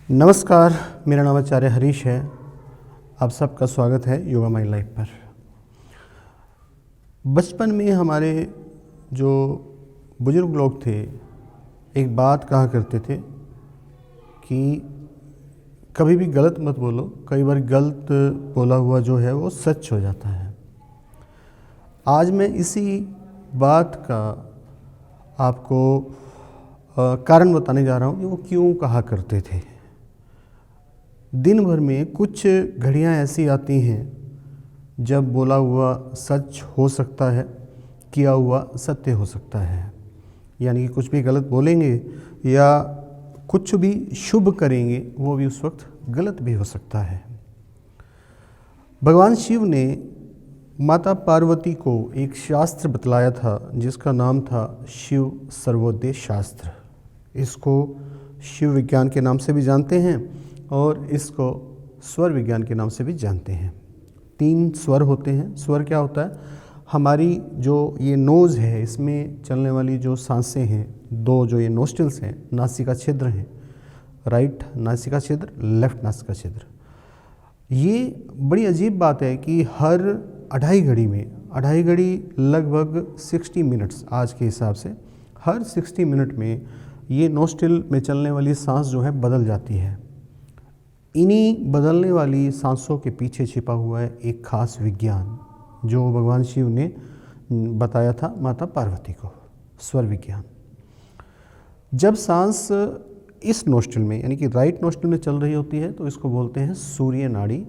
नमस्कार, मेरा नाम आचार्य हरीश है। आप सबका स्वागत है योगा माई लाइफ पर। बचपन में हमारे जो बुजुर्ग लोग थे एक बात कहा करते थे कि कभी भी गलत मत बोलो, कई बार गलत बोला हुआ जो है वो सच हो जाता है। आज मैं इसी बात का आपको कारण बताने जा रहा हूँ कि वो क्यों कहा करते थे। दिन भर में कुछ घड़ियाँ ऐसी आती हैं जब बोला हुआ सच हो सकता है, किया हुआ सत्य हो सकता है। यानी कि कुछ भी गलत बोलेंगे या कुछ भी शुभ करेंगे वो भी उस वक्त गलत भी हो सकता है। भगवान शिव ने माता पार्वती को एक शास्त्र बतलाया था जिसका नाम था शिव सर्वोदय शास्त्र। इसको शिव विज्ञान के नाम से भी जानते हैं और इसको स्वर विज्ञान के नाम से भी जानते हैं। 3 स्वर होते हैं। स्वर क्या होता है? हमारी जो ये नोज़ है इसमें चलने वाली जो सांसें हैं, 2 जो ये नोस्ट्रिल्स हैं, नासिका छिद्र हैं, राइट नासिका छिद्र, लेफ्ट नासिका छिद्र। ये बड़ी अजीब बात है कि हर 2.5 घड़ी में, 2.5 घड़ी लगभग 60 मिनट्स आज के हिसाब से, हर 60 मिनट में ये नोस्ट्रिल में चलने वाली सांस जो है बदल जाती है। इन्हीं बदलने वाली सांसों के पीछे छिपा हुआ है एक खास विज्ञान जो भगवान शिव ने बताया था माता पार्वती को, स्वर विज्ञान। जब सांस इस नोस्ट्रिल में यानी कि राइट नोस्ट्रिल में चल रही होती है तो इसको बोलते हैं सूर्य नाड़ी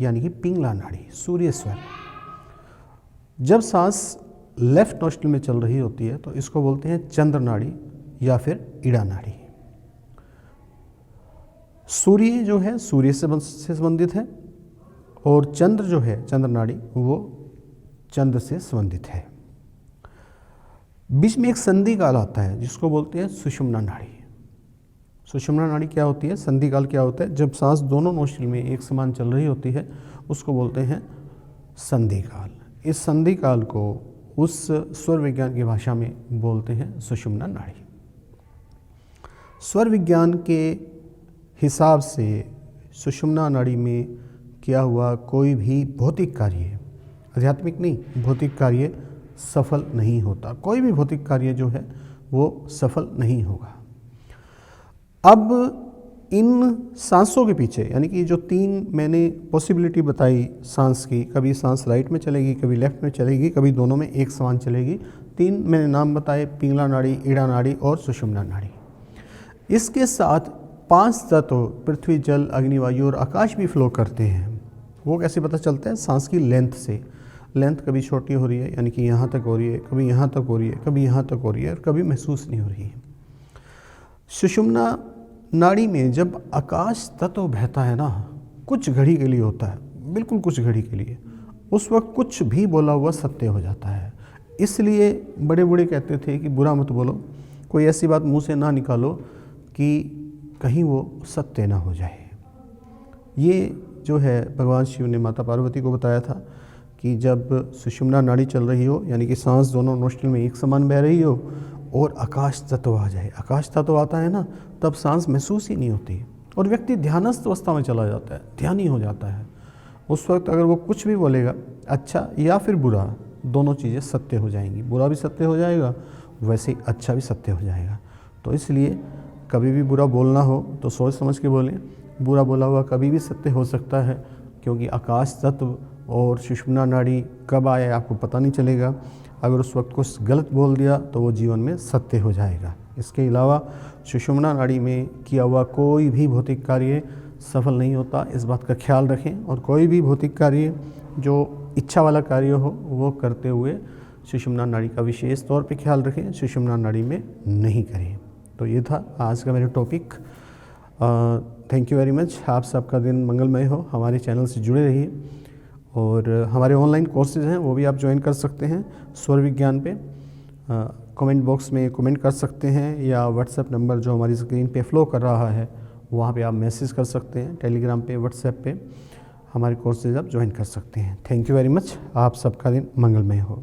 यानी कि पिंगला नाड़ी, सूर्य स्वर। जब सांस लेफ्ट नोस्ट्रिल में चल रही होती है तो इसको बोलते हैं चंद्र नाड़ी या फिर ईड़ा नाड़ी। सूर्य जो है सूर्य से संबंधित है और चंद्र जो है चंद्र नाड़ी वो चंद्र से संबंधित है। बीच में एक संधि काल आता है जिसको बोलते हैं सुषुम्ना नाड़ी। सुषुम्ना नाड़ी क्या होती है? संधि काल क्या होता है? जब सांस दोनों नोस्ट्रिल में एक समान चल रही होती है उसको बोलते हैं संधि काल। इस संधि काल को उस स्वर विज्ञान की भाषा में बोलते हैं सुषुम्ना नाड़ी। स्वर विज्ञान के हिसाब से सुषुम्ना नाड़ी में किया हुआ कोई भी भौतिक कार्य, आध्यात्मिक नहीं, भौतिक कार्य सफल नहीं होता। कोई भी भौतिक कार्य जो है वो सफल नहीं होगा। अब इन सांसों के पीछे यानी कि जो 3 मैंने पॉसिबिलिटी बताई सांस की, कभी सांस राइट में चलेगी, कभी लेफ्ट में चलेगी, कभी दोनों में एक समान चलेगी। 3 मैंने नाम बताए, पिंगला नाड़ी, ईड़ा नाड़ी और सुषुम्ना नाड़ी। इसके साथ 5 तत्व पृथ्वी, जल, अग्नि, वायु और आकाश भी फ्लो करते हैं। वो कैसे पता चलता है? सांस की लेंथ से। लेंथ कभी छोटी हो रही है यानी कि यहाँ तक हो रही है, कभी यहाँ तक हो रही है, कभी यहाँ तक हो रही है और कभी महसूस नहीं हो रही है। सुषुम्ना नाड़ी में जब आकाश तत्व बहता है ना, कुछ घड़ी के लिए होता है, बिल्कुल कुछ घड़ी के लिए, उस वक्त कुछ भी बोला हुआ सत्य हो जाता है। इसलिए बड़े बूढ़े कहते थे कि बुरा मत बोलो, कोई ऐसी बात मुँह से ना निकालो कि कहीं वो सत्य ना हो जाए। ये जो है भगवान शिव ने माता पार्वती को बताया था कि जब सुषुम्ना नाड़ी चल रही हो यानी कि सांस दोनों नोस्ट्रिल में एक समान बह रही हो और आकाश तत्व आ जाए, आकाश तत्व आता है ना, तब सांस महसूस ही नहीं होती और व्यक्ति ध्यानस्थ अवस्था में चला जाता है, ध्यानी हो जाता है। उस वक्त अगर वो कुछ भी बोलेगा, अच्छा या फिर बुरा, दोनों चीज़ें सत्य हो जाएंगी। बुरा भी सत्य हो जाएगा, वैसे ही अच्छा भी सत्य हो जाएगा। तो इसलिए कभी भी बुरा बोलना हो तो सोच समझ के बोलें। बुरा बोला हुआ कभी भी सत्य हो सकता है क्योंकि आकाश तत्व और सुषुम्ना नाड़ी कब आए आपको पता नहीं चलेगा। अगर उस वक्त कुछ गलत बोल दिया तो वो जीवन में सत्य हो जाएगा। इसके अलावा सुषुम्ना नाड़ी में किया हुआ कोई भी भौतिक कार्य सफल नहीं होता, इस बात का ख्याल रखें। और कोई भी भौतिक कार्य जो इच्छा वाला कार्य हो वो करते हुए सुषुम्ना नाड़ी का विशेष तौर पे ख्याल रखें, सुषुम्ना नाड़ी में नहीं करें। तो ये था आज का मेरा topic. Thank you very much. आप सबका दिन मंगलमय हो। हमारे चैनल से जुड़े रहिए और हमारे ऑनलाइन कोर्सेज हैं वो भी आप ज्वाइन कर सकते हैं स्वर विज्ञान पे। कमेंट बॉक्स में कमेंट कर सकते हैं या व्हाट्सएप नंबर जो हमारी स्क्रीन पे फ्लो कर रहा है वहाँ पे आप मैसेज कर सकते हैं। टेलीग्राम पे, व्हाट्सएप पे हमारे कोर्सेज आप ज्वाइन कर सकते हैं। Thank you very much. आप सबका दिन मंगलमय हो।